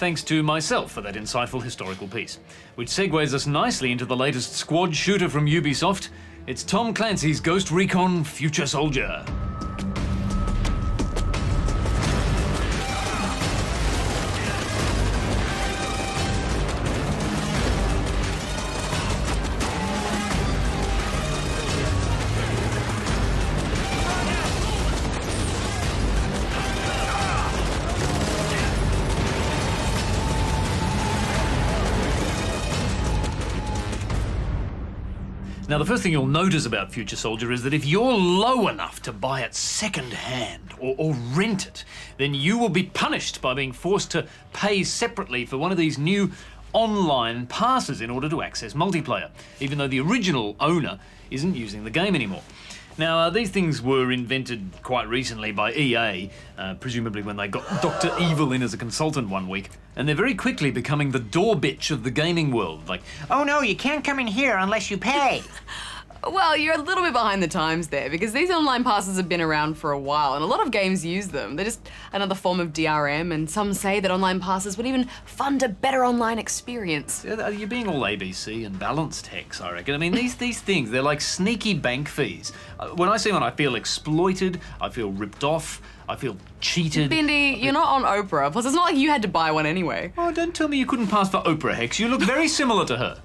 thanks to myself for that insightful historical piece, which segues us nicely into the latest squad shooter from Ubisoft. It's Tom Clancy's Ghost Recon Future Soldier. Now, the first thing you'll notice about Future Soldier is that if you're low enough to buy it second-hand or rent it, then you will be punished by being forced to pay separately for one of these new online passes in order to access multiplayer, even though the original owner isn't using the game anymore. Now, these things were invented quite recently by EA, presumably when they got Dr. Evil in as a consultant one week, and they're very quickly becoming the door bitch of the gaming world. Like, oh no, you can't come in here unless you pay. Well, you're a little bit behind the times there, because these online passes have been around for a while, and a lot of games use them. They're just another form of DRM, and some say that online passes would even fund a better online experience. Yeah, you're being all ABC and balanced, Hex, I reckon. I mean, these things, they're like sneaky bank fees. When I see one, I feel exploited, I feel ripped off, I feel cheated. Bindi, you're not on Oprah, plus it's not like you had to buy one anyway. Oh, don't tell me you couldn't pass for Oprah, Hex. You look very similar to her.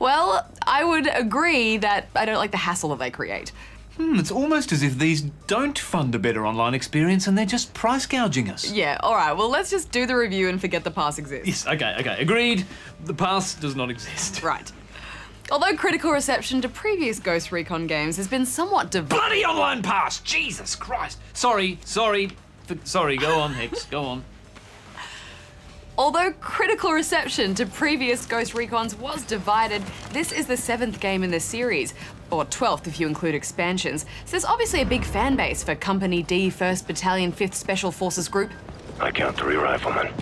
Well, I would agree that I don't like the hassle that they create. It's almost as if these don't fund a better online experience and they're just price gouging us. Yeah, all right, well, let's just do the review and forget the pass exists. Yes, okay, agreed. The pass does not exist. Right. Although critical reception to previous Ghost Recon games has been somewhat divided. Bloody online pass! Jesus Christ! Sorry, go on, Hex, go on. Although critical reception to previous Ghost Recons was divided, this is the 7th game in the series, or 12th if you include expansions, so there's obviously a big fan base for Company D, 1st Battalion, 5th Special Forces Group. I count 3 riflemen,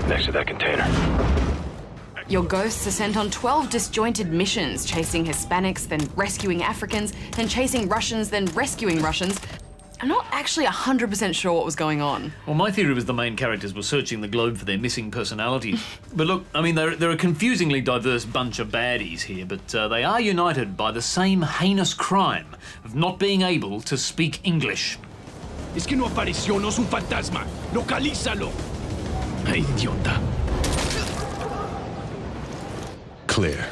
next to that container. Your ghosts are sent on 12 disjointed missions, chasing Hispanics, then rescuing Africans, then chasing Russians, then rescuing Russians. I'm not actually 100% sure what was going on. Well, my theory was the main characters were searching the globe for their missing personalities. But look, I mean, they're a confusingly diverse bunch of baddies here, but they are united by the same heinous crime of not being able to speak English. Es que no apareció, no es un fantasma. Localízalo. Ay, idiota. Clear.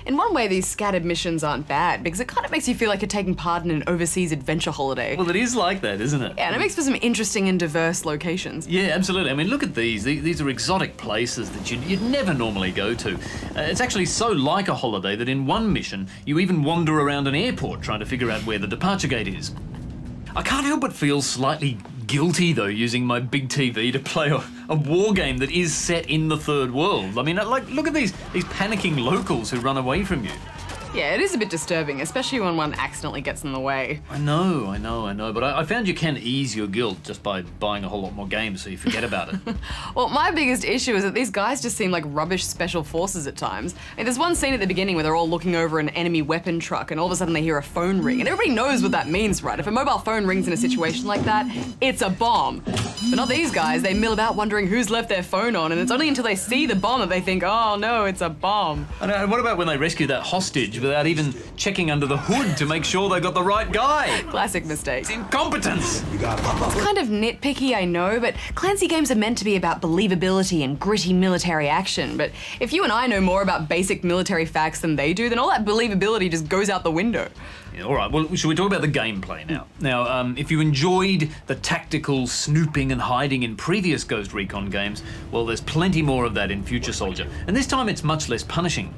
In one way, these scattered missions aren't bad, because it kind of makes you feel like you're taking part in an overseas adventure holiday. Well, it is like that, isn't it? Yeah, and it makes for some interesting and diverse locations. Yeah, absolutely. I mean, look at these. These are exotic places that you'd never normally go to. It's actually so like a holiday that in one mission, you even wander around an airport trying to figure out where the departure gate is. I can't help but feel slightly guilty, though, using my big TV to play a war game that is set in the third world. I mean, like, look at these panicking locals who run away from you. Yeah, it is a bit disturbing, especially when one accidentally gets in the way. I know, but I found you can ease your guilt just by buying a whole lot more games so you forget about it. Well, my biggest issue is that these guys just seem like rubbish special forces at times. I mean, there's one scene at the beginning where they're all looking over an enemy weapon truck and all of a sudden they hear a phone ring, and everybody knows what that means, right? If a mobile phone rings in a situation like that, it's a bomb. But not these guys. They mill about wondering who's left their phone on, and it's only until they see the bomb that they think, oh no, it's a bomb. And what about when they rescue that hostage without even checking under the hood to make sure they got the right guy? Classic mistake. It's incompetence. It's kind of nitpicky, I know, but Clancy games are meant to be about believability and gritty military action. But if you and I know more about basic military facts than they do, then all that believability just goes out the window. Yeah, all right, well, should we talk about the gameplay now? Now, if you enjoyed the tactical snooping and hiding in previous Ghost Recon games, well, there's plenty more of that in Future Soldier. And this time it's much less punishing.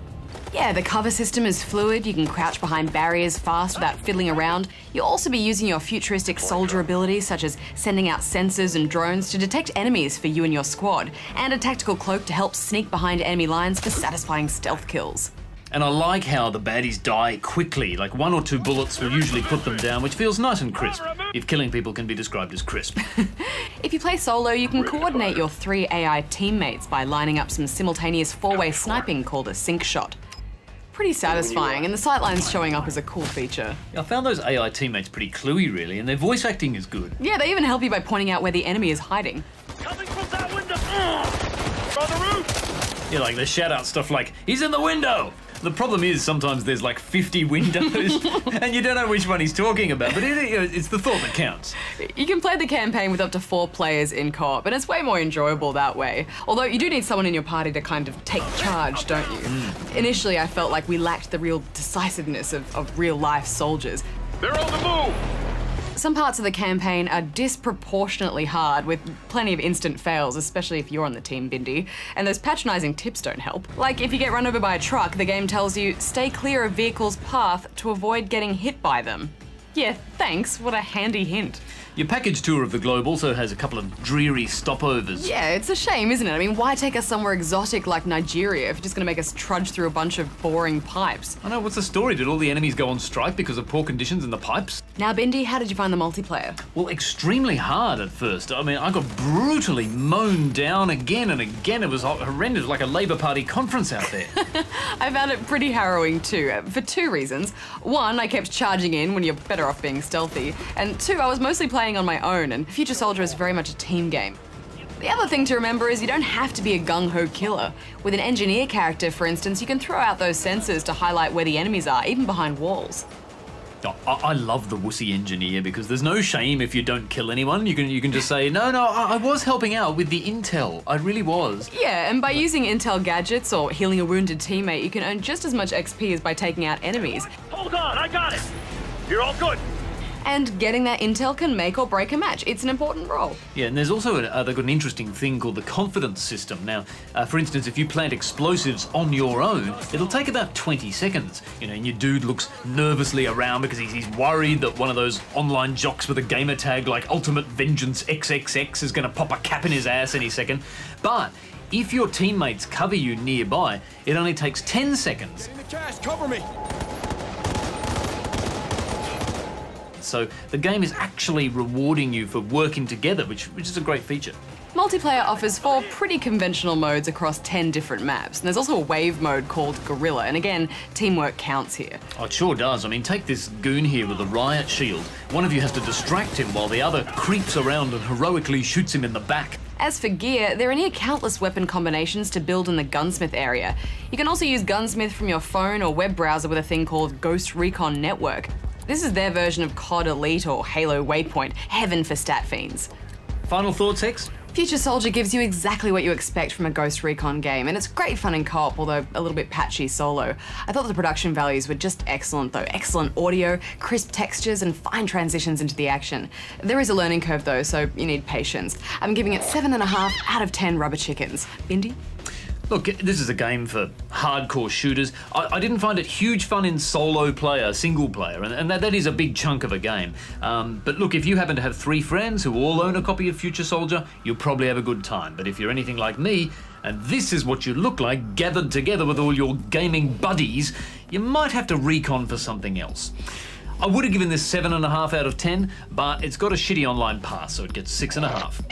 Yeah, the cover system is fluid. You can crouch behind barriers fast without fiddling around. You'll also be using your futuristic soldier abilities, such as sending out sensors and drones to detect enemies for you and your squad, and a tactical cloak to help sneak behind enemy lines for satisfying stealth kills. And I like how the baddies die quickly, like 1 or 2 bullets will usually put them down, which feels nice and crisp, if killing people can be described as crisp. If you play solo, you can coordinate your 3 AI teammates by lining up some simultaneous 4-way sniping called a sync shot. Pretty satisfying, and the sightlines showing up is a cool feature. I found those AI teammates pretty cluey, really, and their voice acting is good. Yeah, they even help you by pointing out where the enemy is hiding. Coming from that window! on the roof! Yeah, like they shout out stuff like, he's in the window! The problem is sometimes there's like 50 windows and you don't know which one he's talking about, but it's the thought that counts. You can play the campaign with up to 4 players in co-op, and it's way more enjoyable that way. Although you do need someone in your party to kind of take charge, don't you? Initially, I felt like we lacked the real decisiveness of real-life soldiers. They're on the move! Some parts of the campaign are disproportionately hard, with plenty of instant fails, especially if you're on the team, Bindi. And those patronising tips don't help. Like, if you get run over by a truck, the game tells you, stay clear of vehicles' path to avoid getting hit by them. Yeah, thanks, what a handy hint. Your package tour of the globe also has a couple of dreary stopovers. Yeah, it's a shame, isn't it? I mean, why take us somewhere exotic like Nigeria if you're just going to make us trudge through a bunch of boring pipes? I know, what's the story? Did all the enemies go on strike because of poor conditions in the pipes? Now, Bindi, how did you find the multiplayer? Well, extremely hard at first. I mean, I got brutally mown down again and again. It was horrendous, like a Labour Party conference out there. I found it pretty harrowing too, for 2 reasons. 1, I kept charging in when you're better off being stealthy. And 2, I was mostly playing on my own, and Future Soldier is very much a team game. The other thing to remember is you don't have to be a gung-ho killer. With an engineer character, for instance, you can throw out those sensors to highlight where the enemies are, even behind walls. I love the wussy engineer because there's no shame if you don't kill anyone. You can just say, no, I was helping out with the intel. I really was. Yeah, and by using intel gadgets or healing a wounded teammate, you can earn just as much XP as by taking out enemies. Hold on, I got it! You're all good! And getting that intel can make or break a match. It's an important role. Yeah, and there's also they've got an interesting thing called the confidence system. Now, for instance, if you plant explosives on your own, it'll take about 20 seconds. You know, and your dude looks nervously around because he's worried that one of those online jocks with a gamer tag like Ultimate Vengeance XXX is going to pop a cap in his ass any second. But if your teammates cover you nearby, it only takes 10 seconds. In the cash, cover me! So the game is actually rewarding you for working together, which is a great feature. Multiplayer offers 4 pretty conventional modes across 10 different maps. And there's also a wave mode called Guerrilla, and again, teamwork counts here. Oh, it sure does. I mean, take this goon here with a riot shield. One of you has to distract him while the other creeps around and heroically shoots him in the back. As for gear, there are near countless weapon combinations to build in the gunsmith area. You can also use gunsmith from your phone or web browser with a thing called Ghost Recon Network. This is their version of COD Elite or Halo Waypoint, heaven for stat fiends. Final thoughts, Hex? Future Soldier gives you exactly what you expect from a Ghost Recon game, and it's great fun in co-op, although a little bit patchy solo. I thought the production values were just excellent though. Excellent audio, crisp textures, and fine transitions into the action. There is a learning curve though, so you need patience. I'm giving it 7.5 out of 10 rubber chickens. Bindi? Look, this is a game for hardcore shooters. I didn't find it huge fun in solo player, single player, and that is a big chunk of a game. But look, if you happen to have 3 friends who all own a copy of Future Soldier, you'll probably have a good time. But if you're anything like me, and this is what you look like gathered together with all your gaming buddies, you might have to recon for something else. I would have given this 7.5 out of 10, but it's got a shitty online pass, so it gets 6.5.